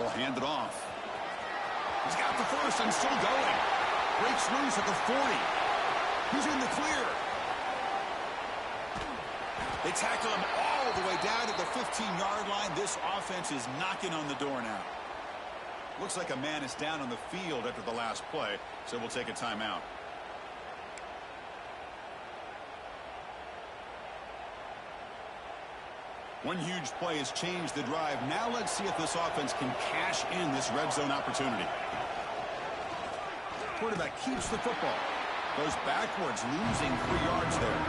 Ball handed off. He's got the first and still going. Breaks loose at the 40. He's in the clear. They tackle him all the way down to the 15-yard line. This offense is knocking on the door now. Looks like a man is down on the field after the last play, so we'll take a timeout. One huge play has changed the drive. Now let's see if this offense can cash in this red zone opportunity. Quarterback keeps the football. Goes backwards, losing 3 yards there.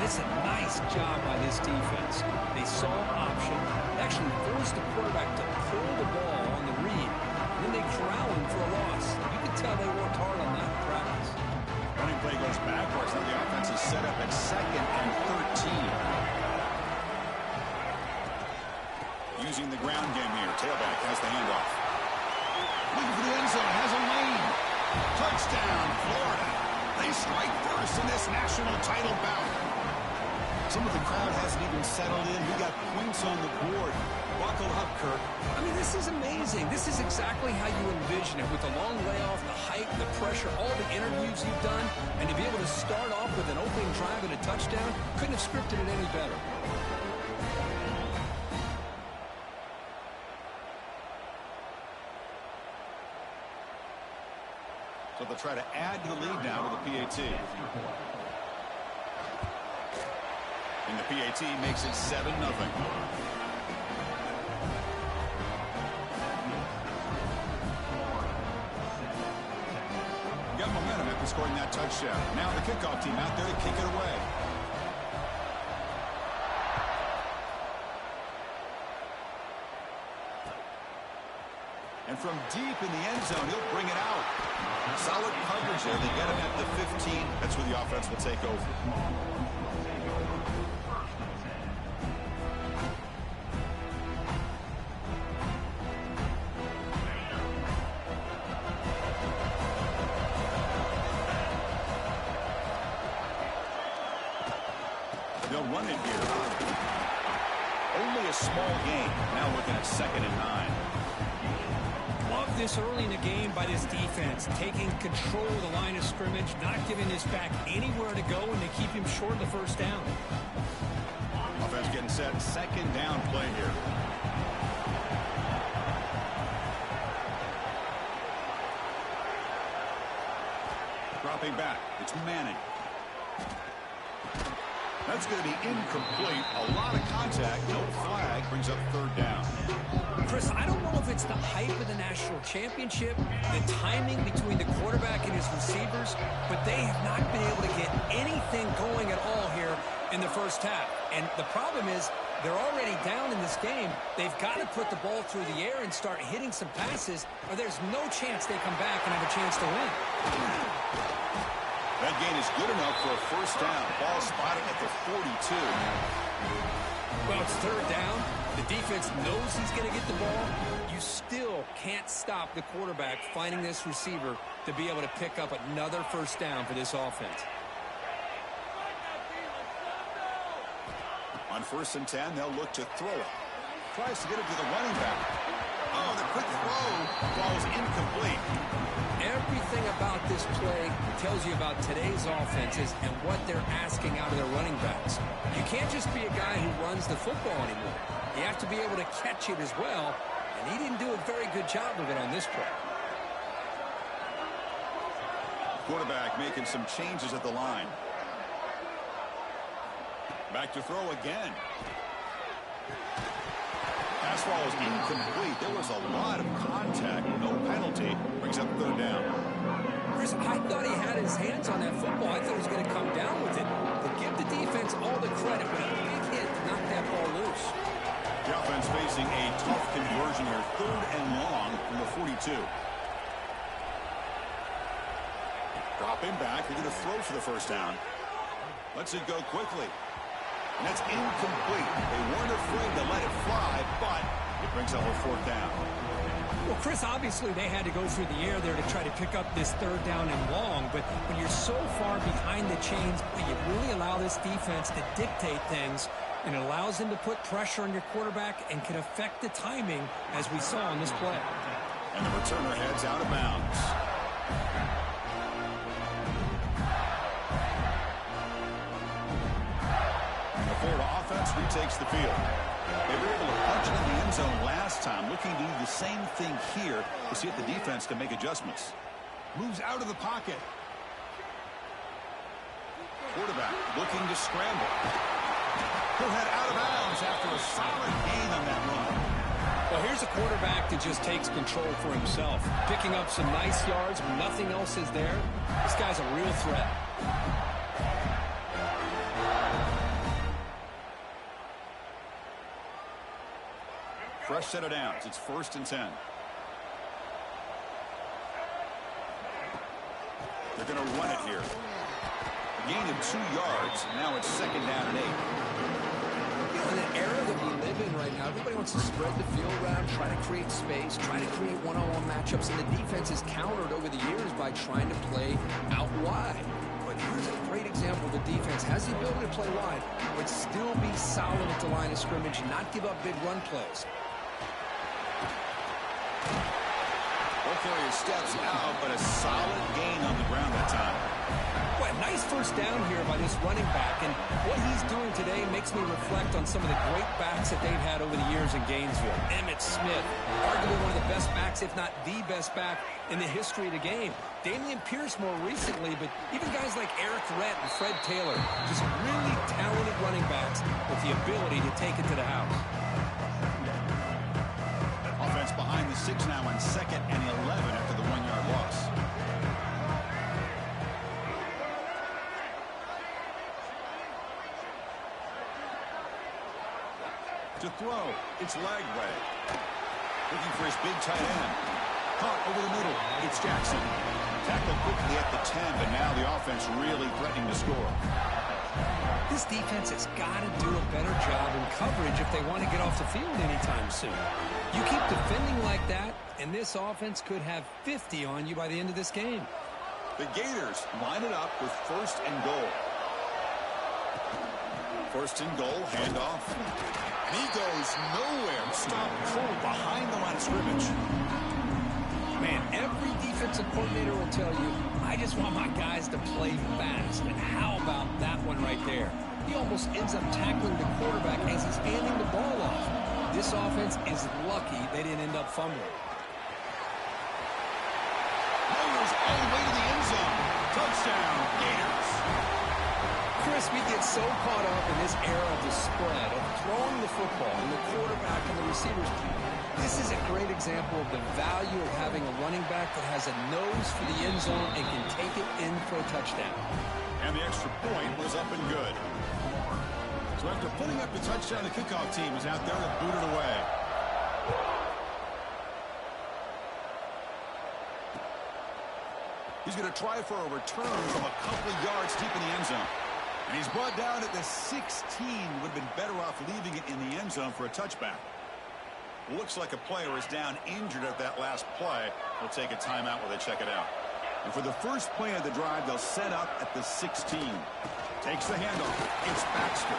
It's a nice job by this defense. They saw an option, actually forced the quarterback to pull the ball on the read, and then they corral him for a loss. You can tell they worked hard on that in practice. Running play goes backwards. Now the offense is set up at 2nd and 13. Using the ground game here. Tailback has the handoff. Looking for the end zone. Has a lane. Touchdown, Florida. They strike first in this national title bout. Some of the crowd hasn't even settled in. We got points on the board. Buckle up, Kirk. I mean, this is amazing. This is exactly how you envision it, with the long layoff, the height, the pressure, all the interviews you've done, and to be able to start off with an opening drive and a touchdown, couldn't have scripted it any better. So they'll try to add to the lead now with the PAT. And the PAT makes it 7-0. Got momentum after scoring that touchdown. Now the kickoff team out there to kick it away. And from deep in the end zone, he'll bring it out. Solid coverage there. They get him at the 15. That's where the offense will take over. They'll run it here. Only a small gain. Now looking at 2nd and 9. Love this early in the game by this defense, taking control of the line of scrimmage, not giving this back anywhere to go, and they keep him short of the first down. Offense getting set. 2nd down play here. Dropping back. It's Manning. That's going to be incomplete. A lot of contact. No flag. Brings up 3rd down. Chris, I don't know if it's the hype of the national championship, the timing between the quarterback and his receivers, but they have not been able to get anything going at all here in the first half. And the problem is they're already down in this game. They've got to put the ball through the air and start hitting some passes, or there's no chance they come back and have a chance to win. That gain is good enough for a first down. Ball spotted at the 42. Well, it's 3rd down. The defense knows he's going to get the ball. You still can't stop the quarterback finding this receiver to be able to pick up another first down for this offense. On 1st and 10, they'll look to throw it. Tries to get it to the running back. Oh, the quick throw falls incomplete. Everything about this play tells you about today's offenses and what they're asking out of their running backs. You can't just be a guy who runs the football anymore. You have to be able to catch it as well, and he didn't do a very good job of it on this play. Quarterback making some changes at the line. Back to throw again. Pass ball is incomplete. There was a lot of contact. No penalty. Brings up 3rd down. Chris, I thought he had his hands on that football. I thought he was going to come down with it. But give the defense all the credit with a big hit to knock that ball loose. The offense facing a tough conversion here. 3rd and long from the 42. Dropping back. They're going to throw for the first down. Lets it go quickly. And that's incomplete. They weren't afraid to let it fly, but it brings up a 4th down. Well, Chris, obviously they had to go through the air there to try to pick up this 3rd down and long, but when you're so far behind the chains, you really allow this defense to dictate things. and it allows him to put pressure on your quarterback and can affect the timing, as we saw in this play. And the returner heads out of bounds. And the Florida offense retakes the field. They were able to punch it in the end zone last time, looking to do the same thing here to see if the defense can make adjustments. Moves out of the pocket. Quarterback looking to scramble. He'll head out of bounds after a solid gain on that run. Well, here's a quarterback that just takes control for himself, picking up some nice yards when nothing else is there. This guy's a real threat. Fresh set of downs. It's 1st and 10. They're going to run it here. A gain of 2 yards. Now it's 2nd down and 8. In an era that we live in right now, everybody wants to spread the field around, try to create space, try to create one-on-one matchups, and the defense is countered over the years by trying to play out wide. But here's a great example. The defense has the ability to play wide, but still be solid at the line of scrimmage and not give up big run plays. Okoye steps out, but a solid gain on the ground that time. Well, nice first down here by this running back, and what he's doing today makes me reflect on some of the great backs that they've had over the years in Gainesville. Emmitt Smith, arguably one of the best backs, if not the best back in the history of the game. Damian Pierce more recently, but even guys like Eric Rhett and Fred Taylor, just really talented running backs with the ability to take it to the house. Offense behind the 6 now on 2nd and 11 after the 1-yard loss. To throw, it's Lagway. Looking for his big tight end. Caught over the middle, it's Jackson. Tackled quickly at the 10, but now the offense really threatening to score. This defense has got to do a better job in coverage if they want to get off the field anytime soon. You keep defending like that, and this offense could have 50 on you by the end of this game. The Gators line it up with 1st and goal. 1st and goal, handoff. And he goes nowhere. Stop cold behind the line of scrimmage. Man, every defensive coordinator will tell you, I just want my guys to play fast. And how about that one right there? He almost ends up tackling the quarterback as he's handing the ball off. This offense is lucky they didn't end up fumbling. Gators all the way to the end zone. Touchdown, Gators. Chris, we get so caught up in this era of the spread, of throwing the football, and the quarterback and the receivers. This is a great example of the value of having a running back that has a nose for the end zone and can take it in for a touchdown. And the extra point was up and good. So after putting up the touchdown, the kickoff team is out there to boot it away. He's going to try for a return from a couple of yards deep in the end zone. And he's brought down at the 16. Would have been better off leaving it in the end zone for a touchback. Looks like a player is down injured at that last play. They'll take a timeout while they check it out. And for the first play of the drive, they'll set up at the 16. Takes the handoff. It's Baxter.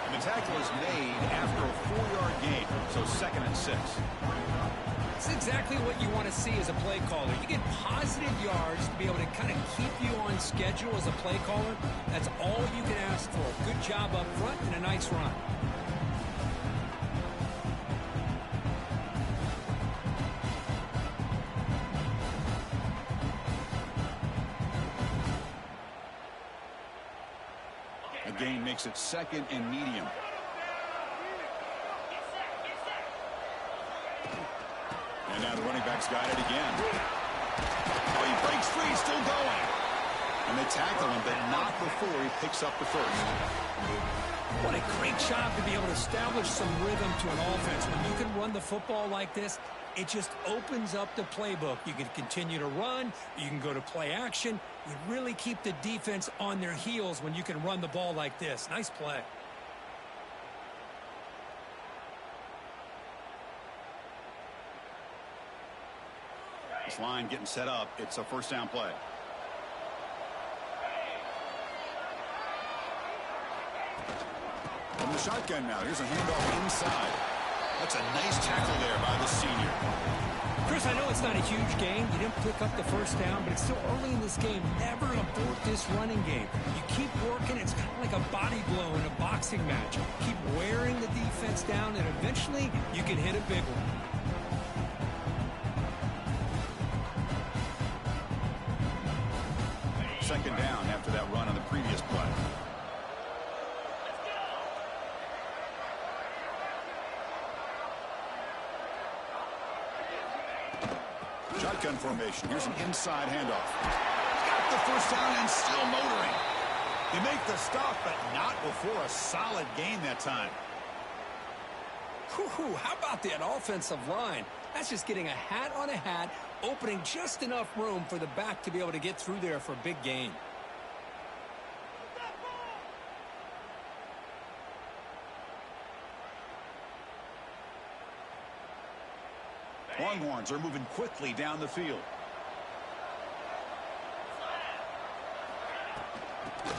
And the tackle is made after a 4-yard gain, so 2nd and 6. It's exactly what you want to see as a play caller. You get positive yards to be able to kind of keep you on schedule as a play caller. That's all you can ask for. Good job up front and a nice run. The gain makes it 2nd and medium. And now the running back's got it again. Oh, he breaks free, he's still going. And they tackle him, but not before he picks up the first. What a great job to be able to establish some rhythm to an offense. When you can run the football like this, it just opens up the playbook. You can continue to run. You can go to play action. You really keep the defense on their heels when you can run the ball like this. Nice play. This line getting set up. It's a 1st down play. the shotgun now. Here's a handoff inside. That's a nice tackle there by the senior. Chris, I know it's not a huge game. You didn't pick up the first down, but it's still early in this game. Never abort this running game. You keep working. It's kind of like a body blow in a boxing match. Keep wearing the defense down, and eventually you can hit a big one. Second down after that run on the previous play. Shotgun formation. Here's an inside handoff. Got the first down and still motoring. They make the stop, but not before a solid gain that time. Whew, how about that offensive line? That's just getting a hat on a hat, opening just enough room for the back to be able to get through there for a big gain. Longhorns are moving quickly down the field.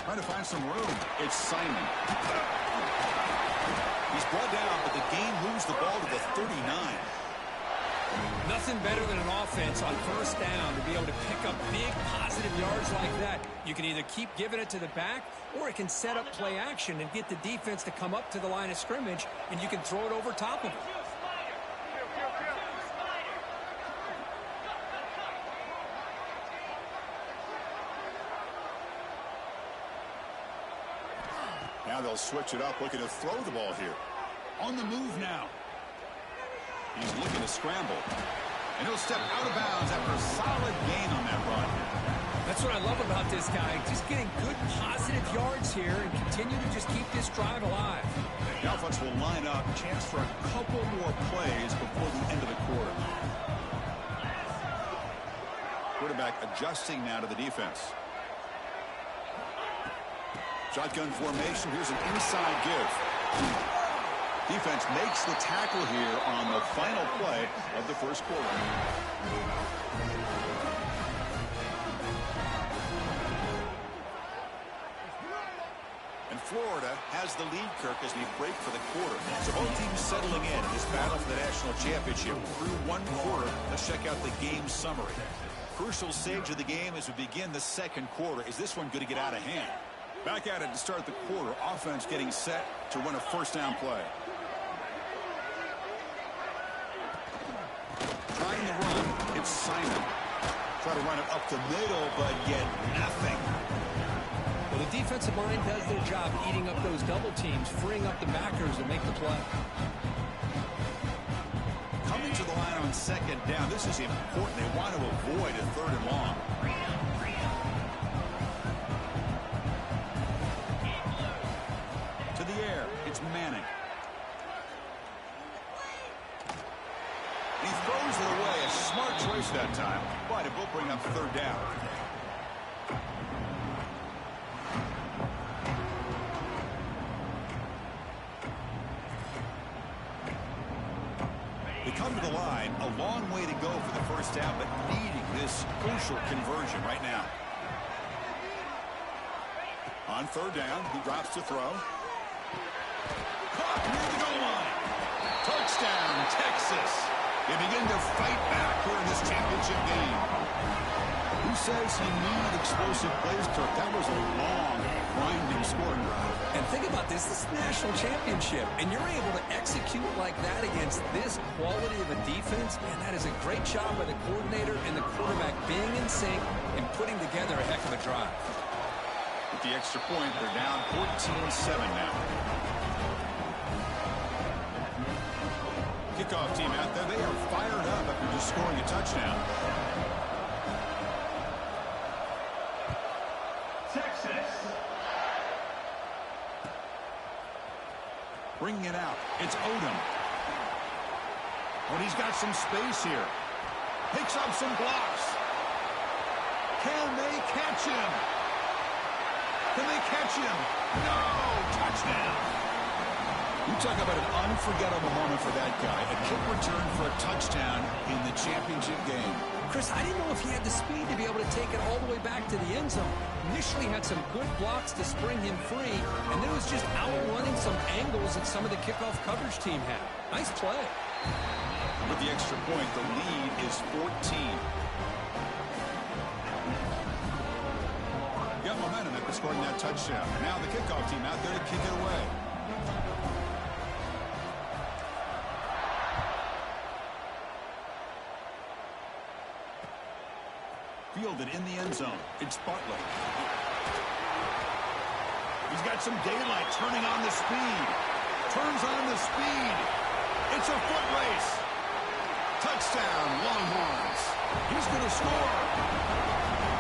Trying to find some room. It's Simon. He's brought down, but the game moves the ball to the 39. Nothing better than an offense on first down to be able to pick up big positive yards like that. You can either keep giving it to the back, or it can set up play action and get the defense to come up to the line of scrimmage, and you can throw it over top of it. Now they'll switch it up, looking to throw the ball here. On the move now. He's looking to scramble. And he'll step out of bounds after a solid gain on that run. That's what I love about this guy. Just getting good positive yards here and continue to just keep this drive alive. The offense will line up. Chance for a couple more plays before the end of the quarter. Quarterback adjusting now to the defense. Shotgun formation. Here's an inside give. Defense makes the tackle here on the final play of the first quarter. And Florida has the lead, Kirk, as we break for the quarter. So both teams settling in this battle for the national championship. Through one quarter, let's check out the game summary. Crucial stage of the game as we begin the second quarter. Is this one going to get out of hand? Back at it to start the quarter. Offense getting set to run a first down play. Trying to run. It's Simon. Try to run it up the middle, but get nothing. Well, the defensive line does their job eating up those double teams, freeing up the backers to make the play. Coming to the line on second down. This is important. They want to avoid a third and long. To the air. It's Manning. He throws it away. A smart choice that time. But it will bring up third down. They come to the line. A long way to go for the first down, but needing this crucial conversion right now. On third down, he drops to throw. Caught near the goal line. Touchdown, Texas. They begin to fight back here in this championship game. Who says you need explosive plays, Kirk? That was a long, grinding scoring drive. And think about this. This is the national championship, and you're able to execute like that against this quality of a defense, and that is a great job by the coordinator and the quarterback being in sync and putting together a heck of a drive. With the extra point, they're down 14-7 now. Kickoff team out there. They are fired up after just scoring a touchdown. Texas. Bringing it out. It's Odom. But he's got some space here. Picks up some blocks. Can they catch him? Can they catch him? No! Touchdown! You talk about an unforgettable moment for that guy. A kick return for a touchdown in the championship game. Chris, I didn't know if he had the speed to be able to take it all the way back to the end zone. Initially had some good blocks to spring him free, and then was just outrunning some angles that some of the kickoff coverage team had. Nice play. With the extra point, the lead is 14. Got momentum after scoring that touchdown. And now the kickoff team out there to kick it away. Fielded in the end zone. It's Butler. He's got some daylight, turning on the speed. Turns on the speed. It's a foot race. Touchdown, Longhorns. He's going to score.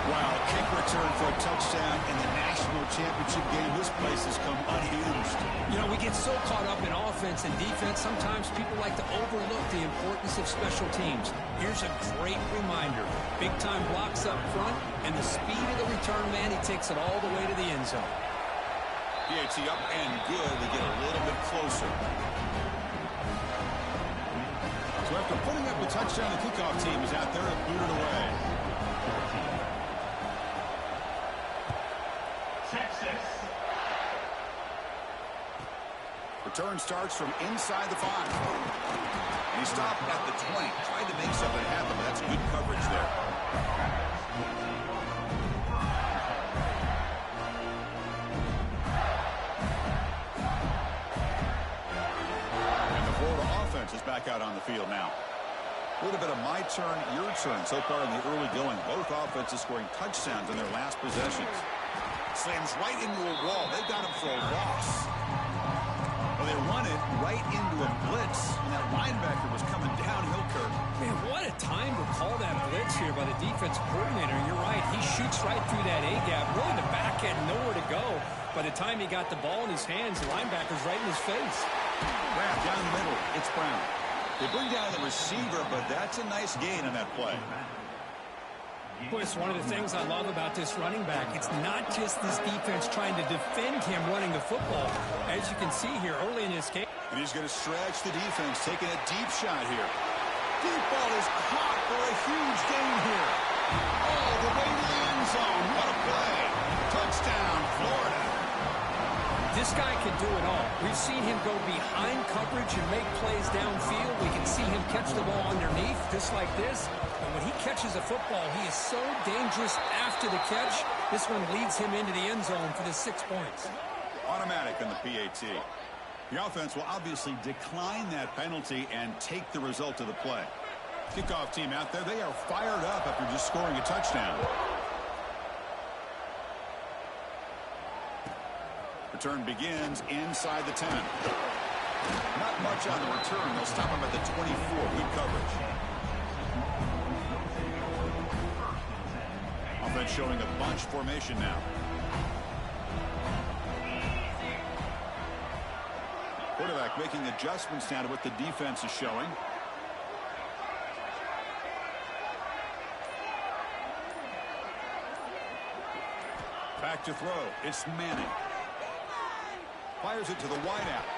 Wow, kick return for a touchdown in the national championship game. This place has come unhinged. You know, we get so caught up in offense and defense, sometimes people like to overlook the importance of special teams. Here's a great reminder. Big-time blocks up front, and the speed of the return man, he takes it all the way to the end zone. PAT up and good. They get a little bit closer. So after putting up the touchdown, the kickoff team is out there to boot it away. Return starts from inside the 5. And he stopped at the 20. Tried to make something happen, but that's good coverage there. And the Florida offense is back out on the field now. A little bit of my turn, your turn so far in the early going. Both offenses scoring touchdowns in their last possessions. Slams right into a wall. They've got him for a loss. Well, they run it right into a blitz, and that linebacker was coming downhill, Kirk. Man, what a time to call that blitz here by the defensive coordinator. You're right. He shoots right through that A-gap. Really, the back had nowhere to go. By the time he got the ball in his hands, the linebacker's right in his face. Grab down the middle. It's Brown. They bring down the receiver, but that's a nice gain on that play. Boy, it's one of the things I love about this running back. It's not just this defense trying to defend him running the football. As you can see here early in this game. And he's going to stretch the defense, taking a deep shot here. Deep ball is caught for a huge gain here. All the way to the end zone. What a play. Touchdown, Florida. This guy can do it all. We've seen him go behind coverage and make plays downfield. We can see him catch the ball underneath, just like this. And when he catches a football, he is so dangerous after the catch. This one leads him into the end zone for the 6 points. Automatic in the PAT. The offense will obviously decline that penalty and take the result of the play. Kickoff team out there, they are fired up after just scoring a touchdown. Return begins inside the 10. Not much on the return. They'll stop him at the 24. Good coverage. Offense showing a bunch formation now. Quarterback making adjustments now to what the defense is showing. Back to throw. It's Manning. Fires it to the wideout.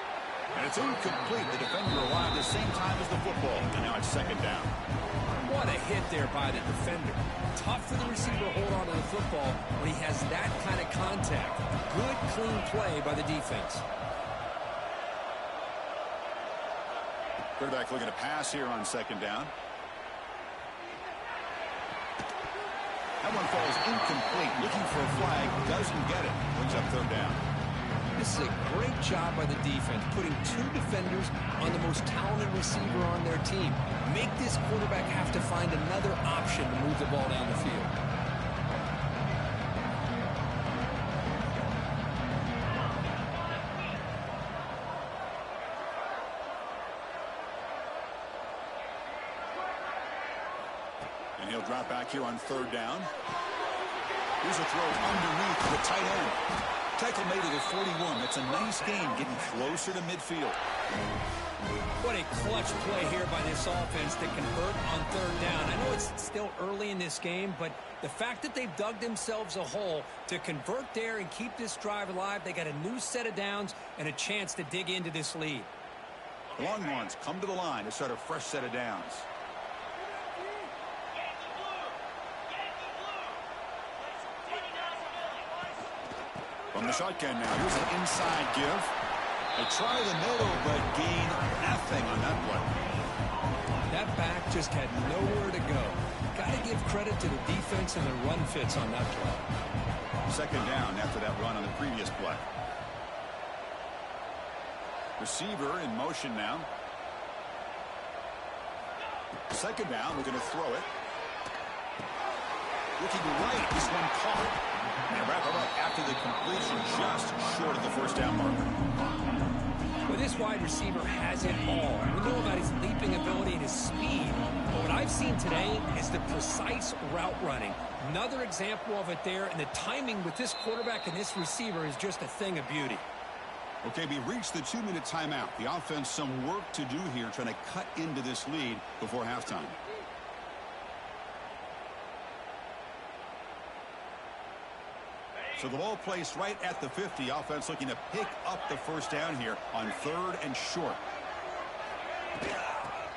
And it's incomplete. The defender arrived at the same time as the football. And now it's second down. What a hit there by the defender. Tough for the receiver to hold on to the football when he has that kind of contact. Good, clean play by the defense. Quarterback looking to pass here on second down. That one falls incomplete. Looking for a flag. Doesn't get it. Brings up third down. This is a great job by the defense, putting 2 defenders on the most talented receiver on their team. Make this quarterback have to find another option to move the ball down the field. And he'll drop back here on third down. Here's a throw underneath to the tight end. Tackle made it at 41. That's a nice gain, getting closer to midfield. What a clutch play here by this offense to convert on third down. I know it's still early in this game, but the fact that they've dug themselves a hole to convert there and keep this drive alive, they got a new set of downs and a chance to dig into this lead. The Longhorns come to the line to start a fresh set of downs. From the shotgun now, here's an inside give. They try the middle, but gain nothing on that play. That back just had nowhere to go. Got to give credit to the defense and the run fits on that play. Second down after that run on the previous play. Receiver in motion now. Second down, we're going to throw it. Looking right, this one caught. And wrap it up after the completion, just short of the first down marker. Well, this wide receiver has it all. We know about his leaping ability and his speed. But what I've seen today is the precise route running. Another example of it there, and the timing with this quarterback and this receiver is just a thing of beauty. Okay, we reached the 2-minute timeout. The offense some work to do here, trying to cut into this lead before halftime. So the ball placed right at the 50. Offense looking to pick up the first down here on third and short.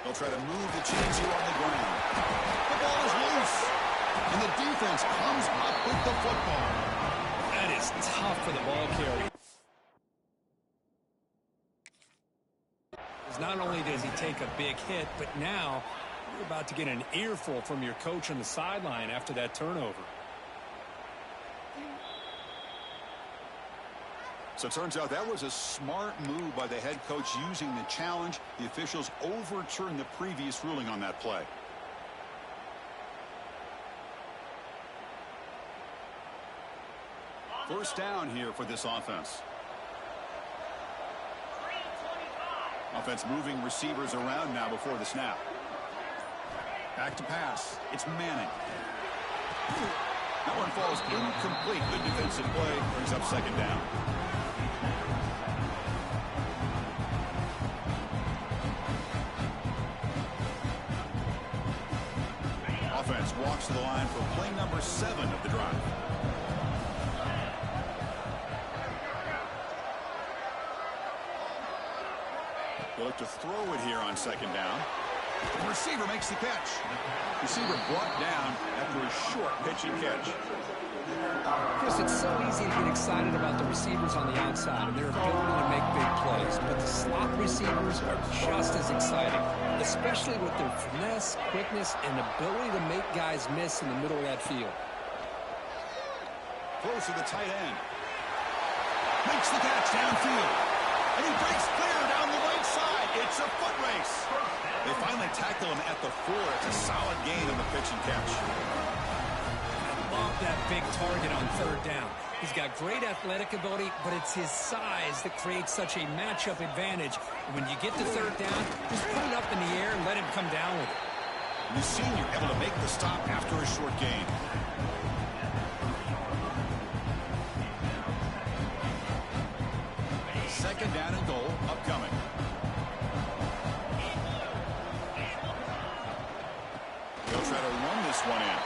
They'll try to move the chains here on the ground. The ball is loose. And the defense comes up with the football. That is tough for the ball carrier. Not only does he take a big hit, but now you're about to get an earful from your coach on the sideline after that turnover. So it turns out that was a smart move by the head coach using the challenge. The officials overturned the previous ruling on that play. First down here for this offense. Offense moving receivers around now before the snap. Back to pass. It's Manning. That one falls incomplete. Good defensive play. Brings up second down. Offense walks to the line for play number 7 of the drive. They look to throw it here on second down. The receiver makes the catch. Receiver brought down after a short pitch and catch. Chris, it's so easy to get excited about the receivers on the outside and their ability to make big plays, but the slot receivers are just as exciting, especially with their finesse, quickness, and ability to make guys miss in the middle of that field. Close to the tight end. Makes the catch downfield. And he breaks clear down the right side. It's a foot race. They finally tackle him at the 4. It's a solid gain on the pitch and catch. Love that big target on third down. He's got great athletic ability, but it's his size that creates such a matchup advantage. When you get to third down, just put it up in the air and let him come down with it. The senior able to make the stop after a short gain. Second down and goal upcoming. They'll try to run this one in.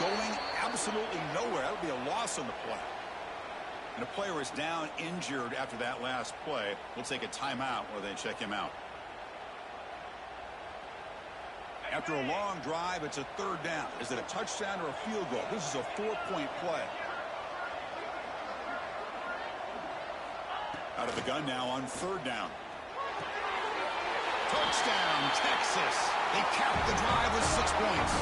Going absolutely nowhere. That'll be a loss on the play. And a player is down injured after that last play. We'll take a timeout where they check him out. After a long drive, it's a third down. Is it a touchdown or a field goal? This is a 4-point play. Out of the gun now on third down. Touchdown, Texas. They cap the drive with 6 points.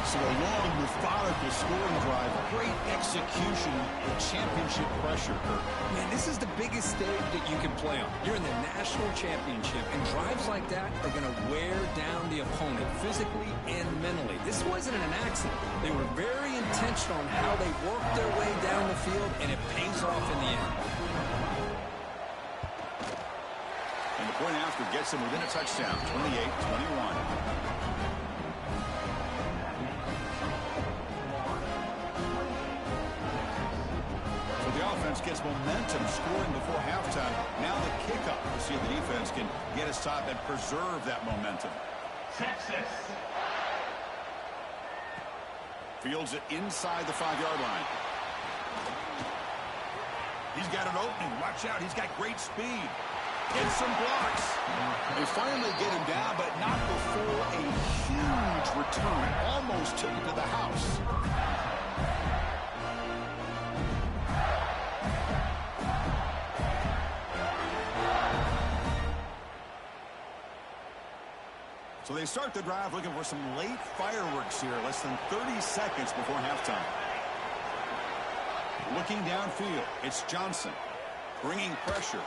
So a long, methodical scoring drive. Great execution with championship pressure, Kirk. Man, this is the biggest stage that you can play on. You're in the national championship, and drives like that are going to wear down the opponent physically and mentally. This wasn't an accident. They were very intentional on how they worked their way down the field, and it pays off in the end. And the point after gets them within a touchdown, 28-21. offense gets momentum scoring before halftime. Now the kickoff. We'll see if the defense can get a stop and preserve that momentum. Texas. Fields it inside the 5-yard line. He's got an opening. Watch out. He's got great speed. And some blocks. They finally get him down, but not before a huge return. Almost took him to the house. So they start the drive looking for some late fireworks here. Less than 30 seconds before halftime. Looking downfield, it's Johnson. Bringing pressure.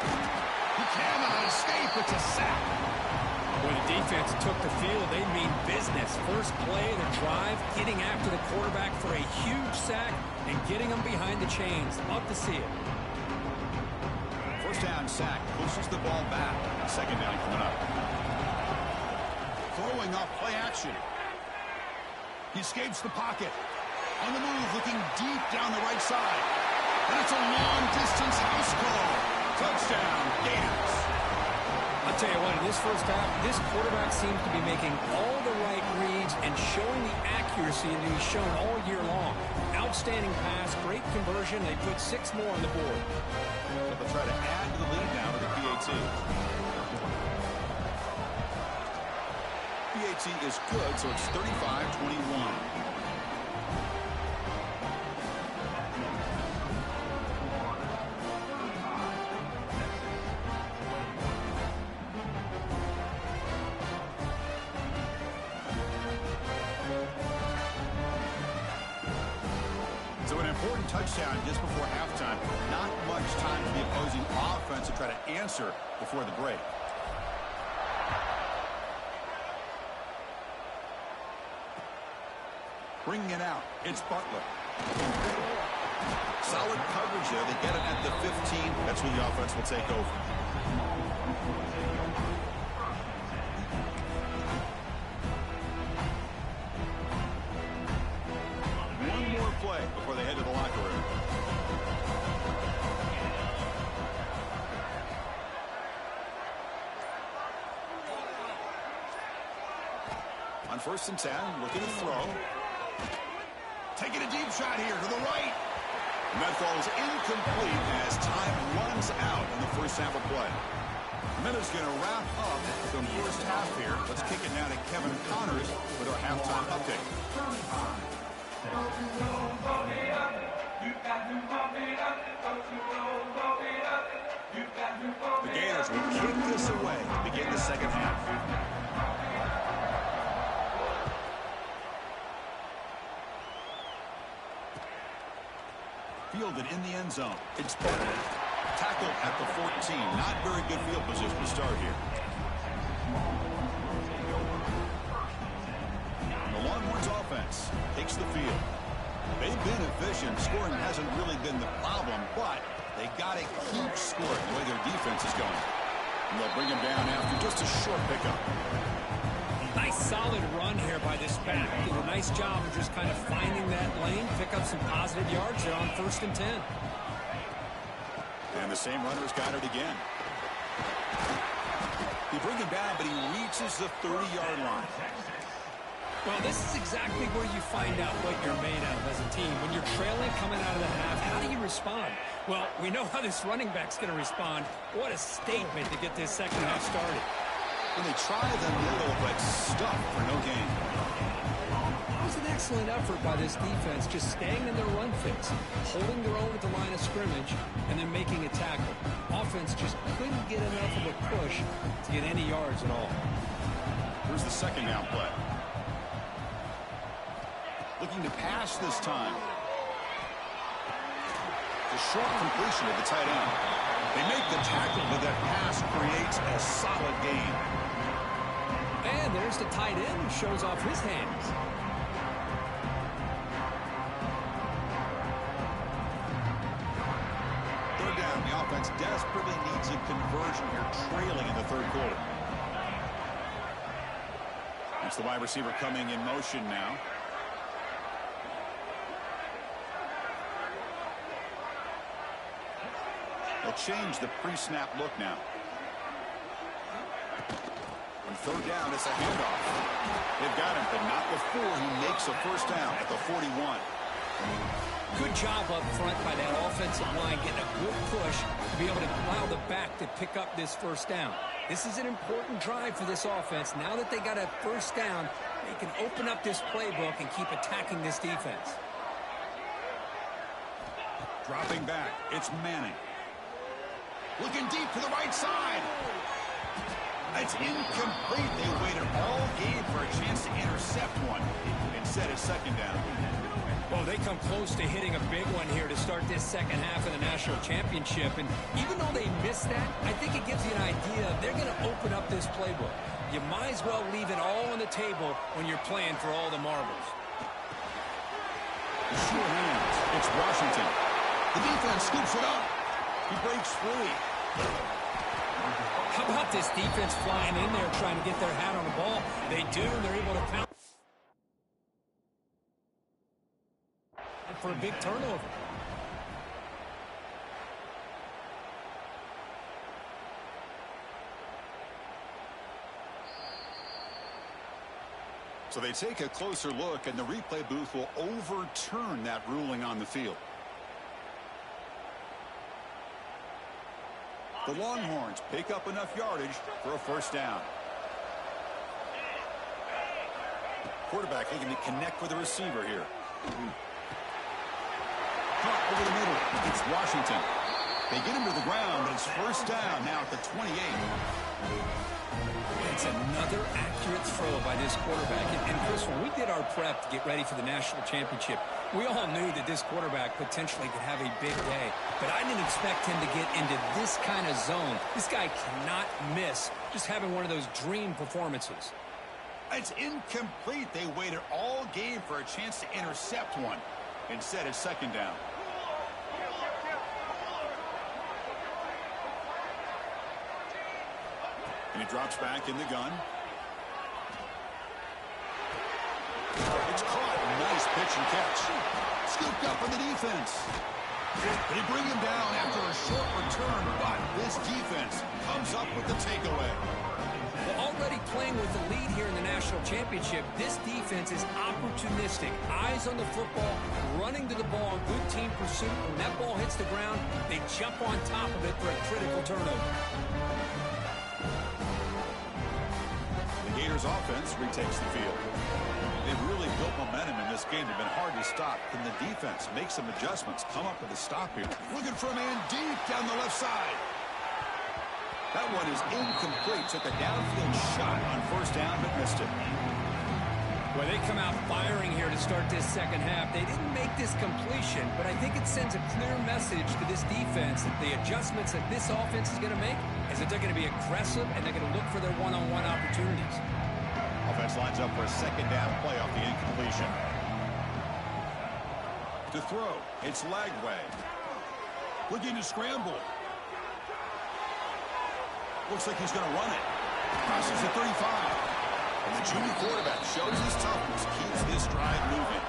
He cannot escape. It's a sack. When the defense took the field, they mean business. First play of the drive, getting after the quarterback for a huge sack and getting him behind the chains. Love to see it. First down sack. Pushes the ball back. Second down coming up. Throwing off play action. He escapes the pocket. On the move, looking deep down the right side. And it's a long-distance house call. Touchdown, Gators. I'll tell you what, in this first half, this quarterback seems to be making all the right reads and showing the accuracy that he's shown all year long. Outstanding pass, great conversion. They put 6 more on the board. So they'll try to add to the lead now with the PAT. PAT is good, so it's 35-21. So an important touchdown just before halftime. Not much time for the opposing offense to try to answer before the break. Bringing it out, it's Butler. Solid coverage there. They get it at the 15. That's where the offense will take over. One more play before they head to the locker room. On 1st and 10, looking to throw. Taking a deep shot here to the right. And that falls incomplete as time runs out in the first half of play. Minute's going to wrap up the first half here. Let's kick it now to Kevin Connors with our halftime update. The Gators will kick this away to begin the second half. Fielded in the end zone. It's Butler. Tackled at the 14. Not very good field position to start here. The Longhorns offense takes the field. They've been efficient. Scoring hasn't really been the problem, but they got to keep scoring the way their defense is going. And they'll bring him down after just a short pickup. Nice solid run here by this back. Did a nice job of just kind of finding that lane, pick up some positive yards there on 1st and 10. And the same runner's got it again. He brings him down, but he reaches the 30-yard line. Well, this is exactly where you find out what you're made of as a team. When you're trailing coming out of the half, how do you respond? Well, we know how this running back's going to respond. What a statement to get this second half started. When they try the middle, but stuck for no gain. It was an excellent effort by this defense, just staying in their run fix, holding their own at the line of scrimmage, and then making a tackle. Offense just couldn't get enough of a push to get any yards at all. Here's the second down play. Looking to pass this time. The short completion of the tight end. They make the tackle, but that pass creates a solid gain. And there's the tight end who shows off his hands. Third down. The offense desperately needs a conversion here, trailing in the third quarter. It's the wide receiver coming in motion now. They'll change the pre-snap look now. On third down, it's a handoff. They've got him, but not before he makes a first down at the 41. Good job up front by that offensive line, getting a good push to be able to allow the back to pick up this first down. This is an important drive for this offense. Now that they got a first down, they can open up this playbook and keep attacking this defense. Dropping back, it's Manning. Looking deep to the right side. It's incomplete. They waited all game for a chance to intercept one. Instead, it's second down. Well, they come close to hitting a big one here to start this second half of the national championship. And even though they missed that, I think it gives you an idea they're going to open up this playbook. You might as well leave it all on the table when you're playing for all the marbles. Sure hands. It's Washington. The defense scoops it up. He breaks free. How about this defense flying in there trying to get their hat on the ball? They do, and they're able to pound for a big turnover. So they take a closer look, and the replay booth will overturn that ruling on the field. The Longhorns pick up enough yardage for a first down. Quarterback looking to connect with the receiver here. Drop over the middle. It's Washington. They get him to the ground, but it's first down now at the 28. It's another accurate throw by this quarterback. And Chris, when we did our prep to get ready for the national championship, we all knew that this quarterback potentially could have a big day. But I didn't expect him to get into this kind of zone. This guy cannot miss just having one of those dream performances. It's incomplete. They waited all game for a chance to intercept one. Instead, it's second down. And he drops back in the gun. It's caught. Nice pitch and catch. Scooped up in the defense. But he bring him down after a short return, but this defense comes up with the takeaway. Well, already playing with the lead here in the national championship, this defense is opportunistic. Eyes on the football, running to the ball, good team pursuit. When that ball hits the ground, they jump on top of it for a critical turnover. The Gators offense retakes the field. They've really built momentum in this game. They've been hard to stop. Can the defense make some adjustments, come up with a stop here? Looking for a man deep down the left side. That one is incomplete. Took a downfield shot on first down, but missed it. Well, they come out firing here to start this second half. They didn't make this completion, but I think it sends a clear message to this defense that the adjustments that this offense is going to make is that they're going to be aggressive and they're going to look for their one-on-one opportunities. Offense lines up for a second down play off the incompletion. To throw, it's Lagway. Looking to scramble. Looks like he's going to run it. Crosses the 35. And the junior quarterback shows his toughness, keeps this drive moving.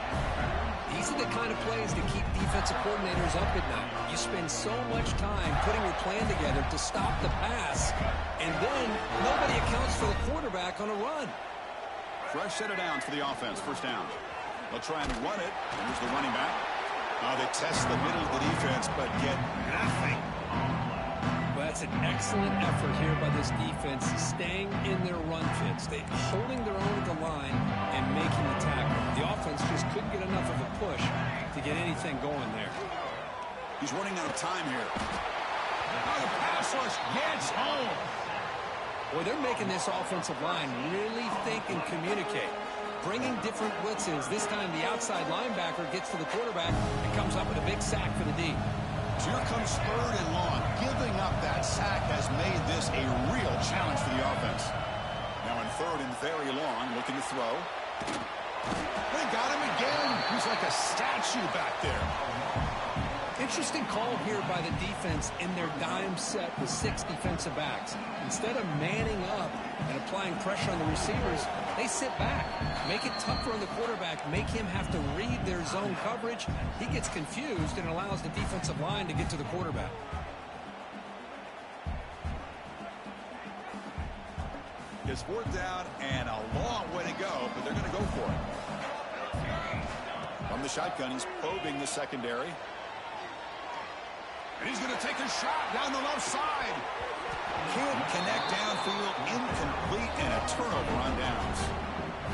These are the kind of plays that keep defensive coordinators up at night. You spend so much time putting your plan together to stop the pass, and then nobody accounts for the quarterback on a run. Fresh set of downs for the offense, first down. They'll try and run it. Here's the running back. They test the middle of the defense, but get nothing. Well, that's an excellent effort here by this defense, staying in their run fits. They're holding their own at the line and making the tackle. The offense just couldn't get enough of a push to get anything going there. He's running out of time here. The pass rush gets home. Boy, they're making this offensive line really think and communicate. Bringing different blitzes. This time the outside linebacker gets to the quarterback and comes up with a big sack for the D. So here comes third and long. Giving up that sack has made this a real challenge for the offense. Now in third and very long, looking to throw. They got him again. He's like a statue back there. Interesting call here by the defense in their dime set with 6 defensive backs. Instead of manning up and applying pressure on the receivers, they sit back, make it tougher on the quarterback, make him have to read their zone coverage. He gets confused and allows the defensive line to get to the quarterback. It's fourth down and a long way to go, but they're going to go for it. From the shotgun, he's probing the secondary. And he's going to take a shot down the left side. Can't connect downfield, incomplete, and a turnover on downs.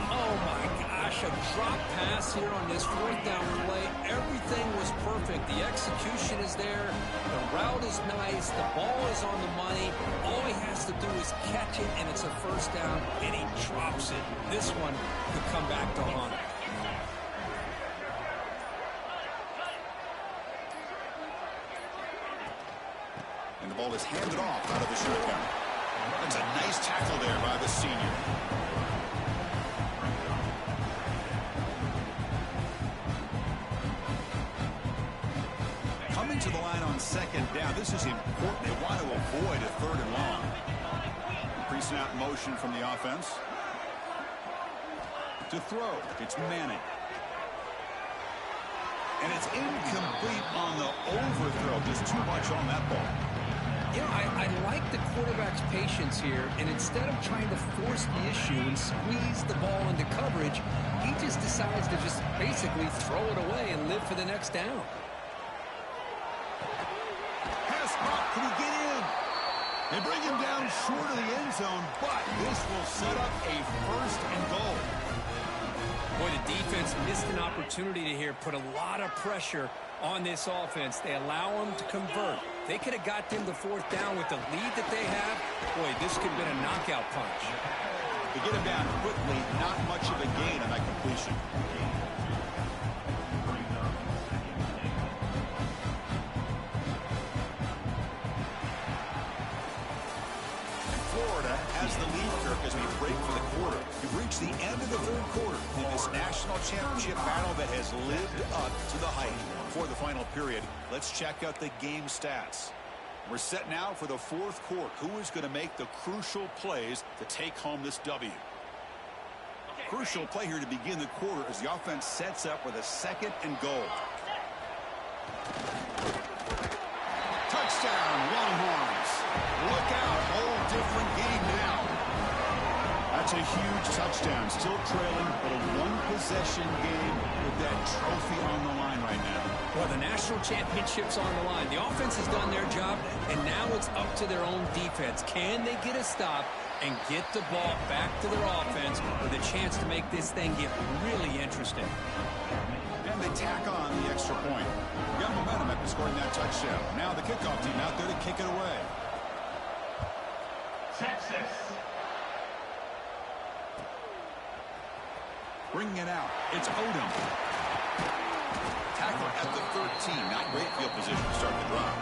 Oh, my gosh, a drop pass here on this fourth down play. Everything was perfect. The execution is there. The route is nice. The ball is on the money. All he has to do is catch it, and it's a first down, and he drops it. This one could come back to haunt him. And the ball is handed off out of the shotgun. That's a nice tackle there by the senior. Coming to the line on second down. This is important. They want to avoid a third and long. Pre-snap motion from the offense. To throw. It's Manning. And it's incomplete on the overthrow. Just too much on that ball. You know, I like the quarterback's patience here, and instead of trying to force the issue and squeeze the ball into coverage, he just decides to just basically throw it away and live for the next down. Pass caught. Can he get in? They bring him down short of the end zone, but this will set up a first and goal. Boy, the defense missed an opportunity to here, put a lot of pressure on this offense. They allow them to convert. They could have got them to fourth down with the lead that they have. Boy, this could have been a knockout punch. To get him down quickly, not much of a gain on that completion. Florida has the lead, Kirk, as we break for the quarter. We've reached the end of the third quarter in this national championship battle that has lived up to the hype. For the final period, let's check out the game stats. We're set now for the fourth quarter. Who is going to make the crucial plays to take home this W? Crucial play here to begin the quarter as the offense sets up with a second and goal. Touchdown, Longhorns. Look out, whole different game now. That's a huge touchdown. Still trailing, but a one-possession game with that trophy on the line right now. Well, the national championship's on the line. The offense has done their job, and now it's up to their own defense. Can they get a stop and get the ball back to their offense with a chance to make this thing get really interesting? And they tack on the extra point. Got momentum after scoring that touchdown. Now the kickoff team out there to kick it away. Texas. Bringing it out. It's Odom. Tackle at the 13. Not great field position to start the drive.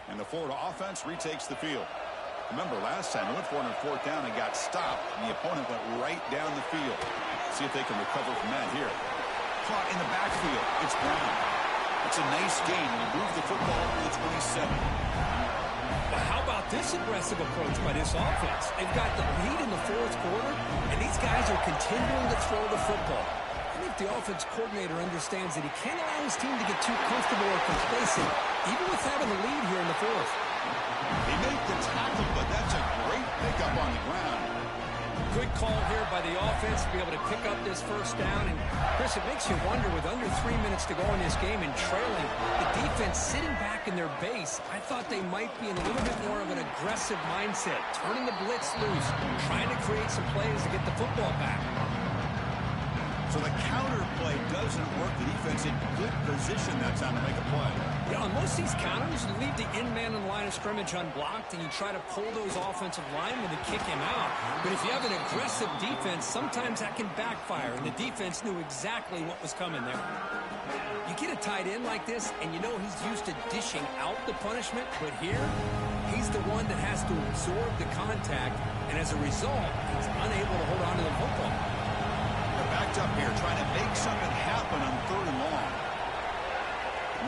And the Florida offense retakes the field. Remember, last time they went for it on fourth down and got stopped, and the opponent went right down the field. See if they can recover from that here. Caught in the backfield. It's Brown. It's a nice gain. We move the football to the 27. But how about this aggressive approach by this offense? They've got the lead in the fourth quarter, and these guys are continuing to throw the football. I think the offense coordinator understands that he can't allow his team to get too comfortable or complacent, even with having the lead here in the fourth. They make the tackle, but that's a great pickup on the ground. Good call here by the offense to be able to pick up this first down. And, Chris, it makes you wonder, with under 3 minutes to go in this game and trailing, the defense sitting back in their base, I thought they might be in a little bit more of an aggressive mindset, turning the blitz loose, trying to create some plays to get the football back. So the counter play doesn't work. The defense in good position that time to make a play. Yeah, on most of these counters, you leave the in-man in the line of scrimmage unblocked, and you try to pull those offensive linemen to kick him out. But if you have an aggressive defense, sometimes that can backfire, and the defense knew exactly what was coming there. You get a tight end like this, and you know he's used to dishing out the punishment, but here, he's the one that has to absorb the contact, and as a result, he's unable to hold on to the football. They're backed up here, trying to make something happen on third and long.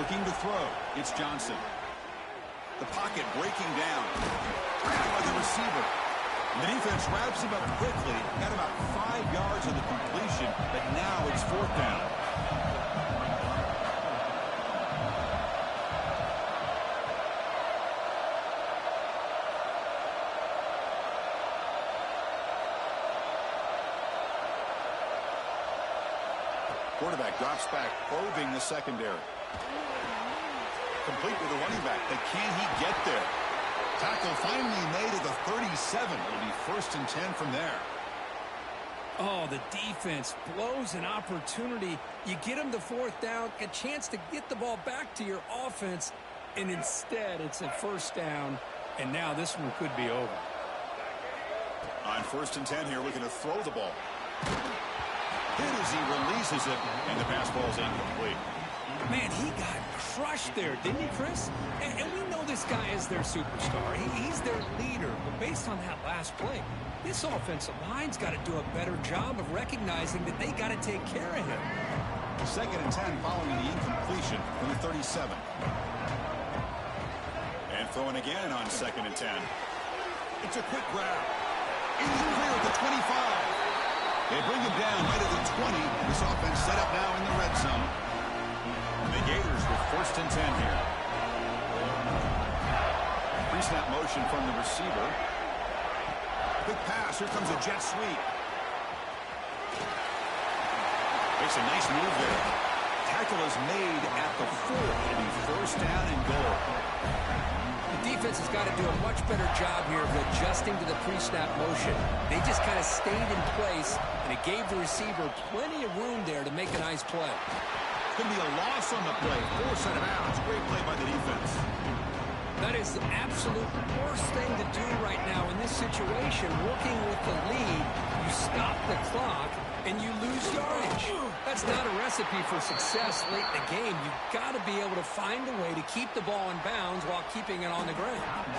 Looking to throw. It's Johnson. The pocket breaking down. Grabbed by the receiver. The defense wraps him up quickly. Got about 5 yards of the completion, but now it's 4th down. Quarterback drops back, probing the secondary. Complete with the running back, but can he get there? Tackle finally made at the 37. It'll be 1st and 10 from there. Oh, the defense blows an opportunity. You get them to 4th down, a chance to get the ball back to your offense, and instead it's a 1st down, and now this one could be over. On 1st and 10 here, looking to throw the ball. Hit as he releases it, and the pass ball's incomplete. Man, he got crushed there, didn't he, Chris? And we know this guy is their superstar. He's their leader. But based on that last play, this offensive line's got to do a better job of recognizing that they got to take care of him. 2nd and 10 following the incompletion from the 37. And throwing again on 2nd and 10. It's a quick grab. In the clear at the 25. They bring him down right at the 20. This offense set up now in the red zone. The Gators with 1st and 10 here. Pre-snap motion from the receiver. Quick pass. Here comes a jet sweep. Makes a nice move there. Tackle is made at the 4. It'll be 1st down and goal. The defense has got to do a much better job here of adjusting to the pre-snap motion. They just kind of stayed in place, and it gave the receiver plenty of room there to make a nice play. Could be a loss on the play. 4 out of bounds. Great play by the defense. That is the absolute worst thing to do right now in this situation. Working with the lead, you stop the clock, and you lose yardage. That's not a recipe for success late in the game. You've got to be able to find a way to keep the ball in bounds while keeping it on the ground.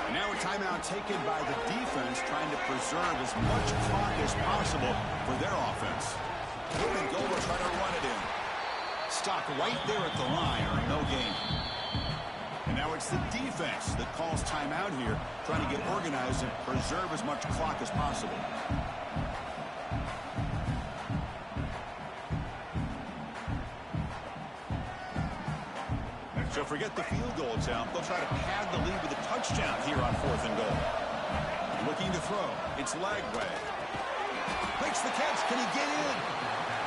And now a timeout taken by the defense, trying to preserve as much clock as possible for their offense. Third and goal, we'll try to run it in. Stopped right there at the line, or no gain. And now it's the defense that calls timeout here, trying to get organized and preserve as much clock as possible. So forget the field goal attempt. They'll try to pad the lead with a touchdown here on 4th and goal. Looking to throw. It's Lagway. Makes the catch. Can he get in?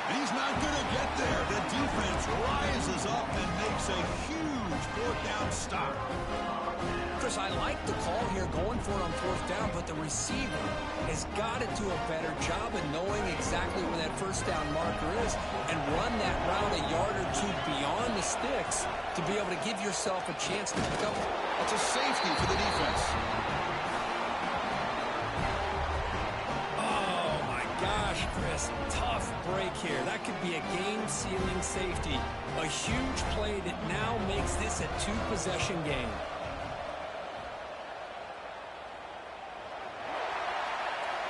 And he's not going to get there. The defense rises up and makes a huge 4th down stop. Chris, I like the call here going for it on 4th down, but the receiver has got to do a better job of knowing exactly where that 1st down marker is and run that route a yard or 2 beyond the sticks to be able to give yourself a chance to pick up. That's a safety for the defense. Oh, my gosh, Chris. Tough break here. That could be a game-sealing safety. A huge play that now makes this a 2-possession game.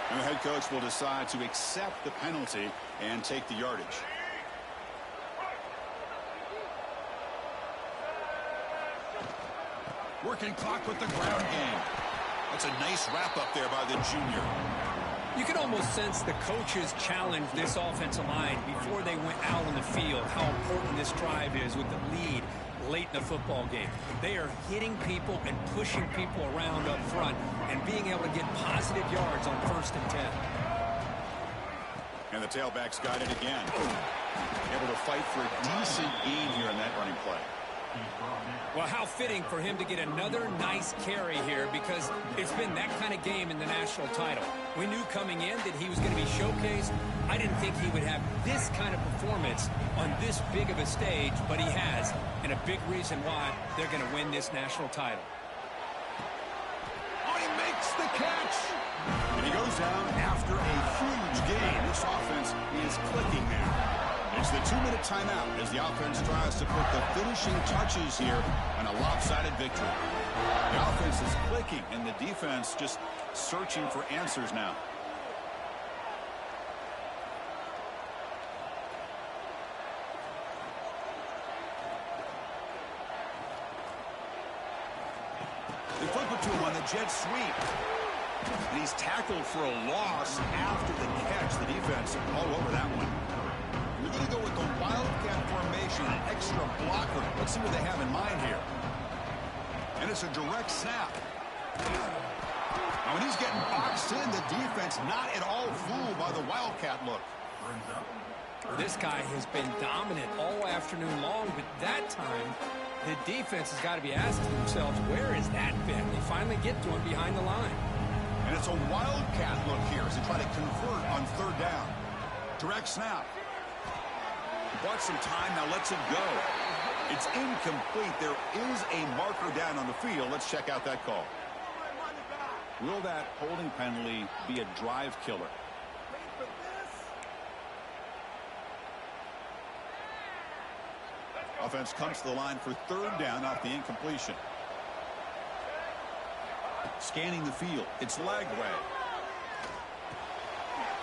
And the head coach will decide to accept the penalty and take the yardage. Working clock with the ground game. That's a nice wrap-up there by the junior. You can almost sense the coaches challenged this offensive line before they went out on the field, how important this drive is with the lead late in the football game. They are hitting people and pushing people around up front and being able to get positive yards on 1st and 10. And the tailback's got it again. Able to fight for a decent gain here in that running play. Well, how fitting for him to get another nice carry here, because it's been that kind of game in the national title. We knew coming in that he was going to be showcased. I didn't think he would have this kind of performance on this big of a stage, but he has, and a big reason why they're going to win this national title. Oh, he makes the catch! And he goes down after a huge gain. This offense is clicking now. It's the 2-minute timeout as the offense tries to put the finishing touches here on a lopsided victory. The offense is clicking, and the defense just searching for answers now. They flip it to him on the jet sweep. And he's tackled for a loss after the catch. The defense all over that one. We're going to go with the wildcat formation, an extra blocker. Let's see what they have in mind here. And it's a direct snap. Now, when he's getting boxed in, the defense not at all fooled by the wildcat look. This guy has been dominant all afternoon long, but that time, the defense has got to be asking themselves, where has that been? They finally get to him behind the line. And it's a wildcat look here as they try to convert on third down. Direct snap. Bought some time, now lets it go. It's incomplete. There is a marker down on the field. Let's check out that call. Will that holding penalty be a drive killer? Offense comes to the line for third down off the incompletion. Scanning the field. It's leg way.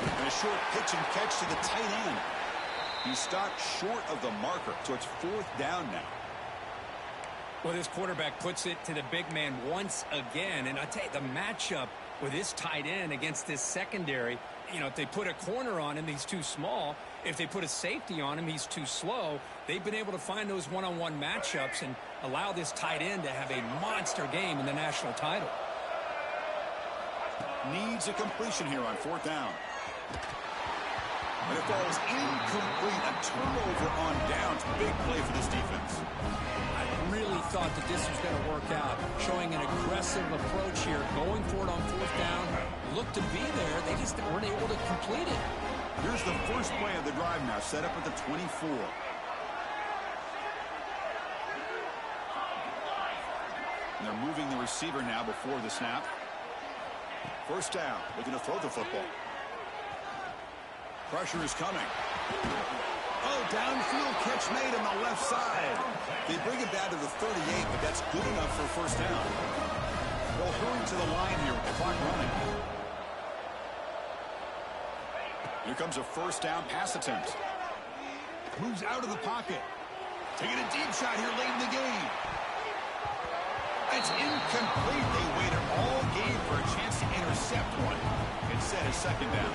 And a short pitch and catch to the tight end. He stopped short of the marker, so it's fourth down now. Well, this quarterback puts it to the big man once again. And I tell you, the matchup with this tight end against this secondary, you know, if they put a corner on him, he's too small. If they put a safety on him, he's too slow. They've been able to find those one-on-one matchups and allow this tight end to have a monster game in the national title. Needs a completion here on fourth down. And it falls incomplete. A turnover on downs. Big play for this defense. I really thought that this was going to work out, showing an aggressive approach here, going for it on fourth down. Looked to be there. They just weren't able to complete it. Here's the first play of the drive now, set up at the 24. And they're moving the receiver now before the snap. First down, looking to throw the football. Pressure is coming. Oh, downfield catch made on the left side. They bring it down to the 38, but that's good enough for first down. They'll hurry to the line here with the clock running. Here comes a first down pass attempt. Moves out of the pocket. Taking a deep shot here late in the game. It's incomplete. They waited all game for a chance to intercept one. Instead, a second down.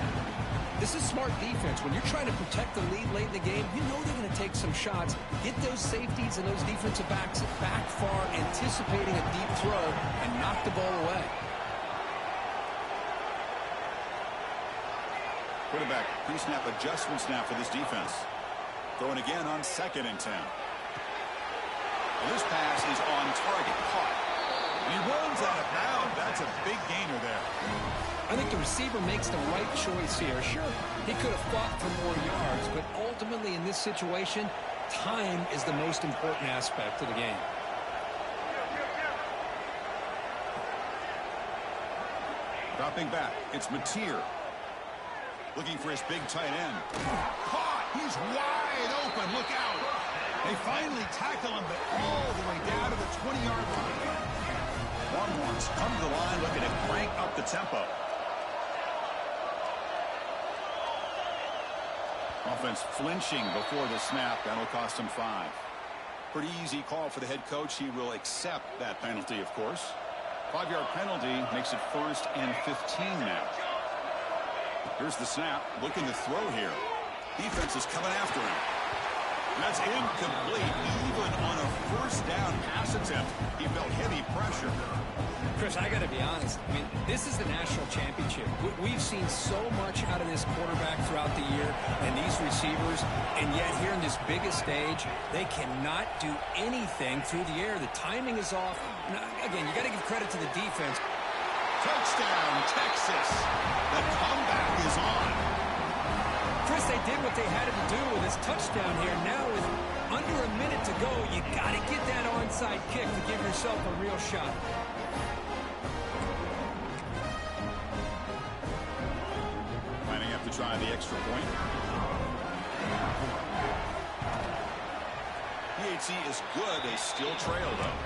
This is smart defense. When you're trying to protect the lead late in the game, you know they're going to take some shots, get those safeties and those defensive backs back far, anticipating a deep throw, and knock the ball away. Quarterback pre-snap adjustments now for this defense. Throwing again on 2nd and 10. And this pass is on target, caught. And he runs out of bounds. That's a big gainer there. I think the receiver makes the right choice here. Sure, he could have fought for more yards, but ultimately in this situation, time is the most important aspect of the game. Dropping back, it's Mateer. Looking for his big tight end. Caught! He's wide open. Look out! They finally tackle him, but all the way down to the 20-yard line. Longhorns come to the line looking to crank up the tempo. Offense flinching before the snap. That'll cost him 5. Pretty easy call for the head coach. He will accept that penalty, of course. 5-yard penalty makes it 1st and 15 now. Here's the snap. Looking to throw here. Defense is coming after him. And that's incomplete. Even on a first down pass attempt, he felt heavy pressure. Chris, I got to be honest. I mean, this is the national championship. We've seen so much out of this quarterback throughout the year and these receivers, and yet here in this biggest stage, they cannot do anything through the air. The timing is off. Now, again, you got to give credit to the defense. Touchdown, Texas. The comeback is on. Chris, they did what they had to do with this touchdown here. Now with under a minute to go, you got to get that onside kick to give yourself a real shot. Lining up to try the extra point. PAT is good. They still trail, though.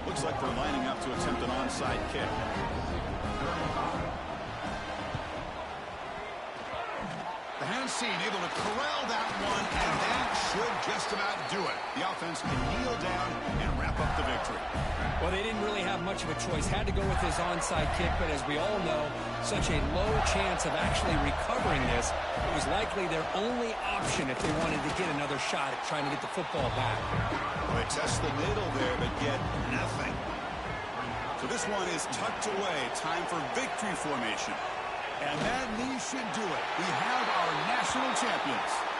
Looks like they're lining up to attempt an onside kick. The hands scene, able to corral that one, and that should just about do it. The offense can kneel down and wrap up the victory. Well, they didn't really have much of a choice. Had to go with his onside kick, but as we all know, such a low chance of actually recovering this. It was likely their only option if they wanted to get another shot at trying to get the football back. Well, they test the middle there, but get nothing. So this one is tucked away. Time for victory formation. And that knee should do it. We have our national champions.